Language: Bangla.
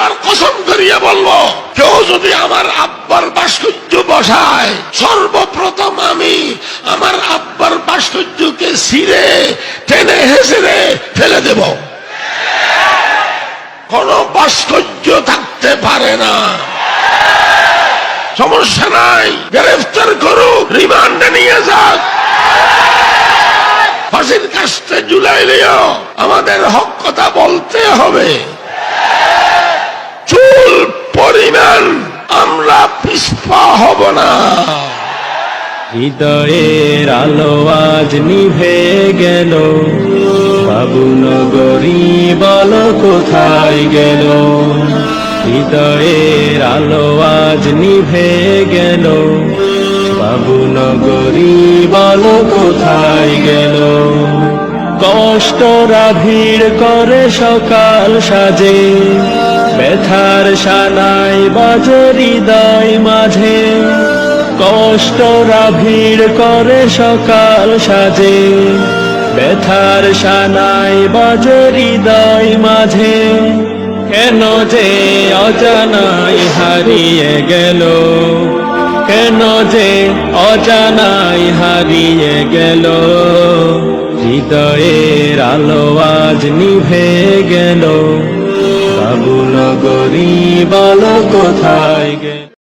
আল্লাহর কসম করিয়া বলবো, কেউ যদি আমার আব্বার ভাস্কর্য বসায়, সর্বপ্রথম আমি আমার আব্বার ভাস্কর্যকে ছিঁড়ে টেনে হেসড়ে ফেলে দেব। কোন ভাস্কর্য থাকতে পারে না। সমস্যা নাই, গ্রেফতার করুক, রিমান্ডে নিয়ে যাক, ফাঁসির কাস্তে ঝুলাইলেও আমাদের হক কথা বলতে হবে। চুল পরিমাণ আমরা পিছপা হব না। হৃদয়ের আলো আজ নিভে গেল, বাবুনগরী বলো কোথায় গেল। হৃদয়ের আলো আজ নিভে গেল, বাবুনগরী বলো কোথায় গেল। কষ্টরা ভিড় করে সকাল সাজে, ব্যথার সানাই বাজে হৃদয় মাঝে। কষ্টরা ভিড় করে সকাল সাজে, ব্যথার সানাই বাজে হৃদয় মাঝে। কেন যে অজানাই হারিয়ে গেল, কেন যে অজানাই হারিয়ে গেল। হৃদয়ের আলো আজ নিভে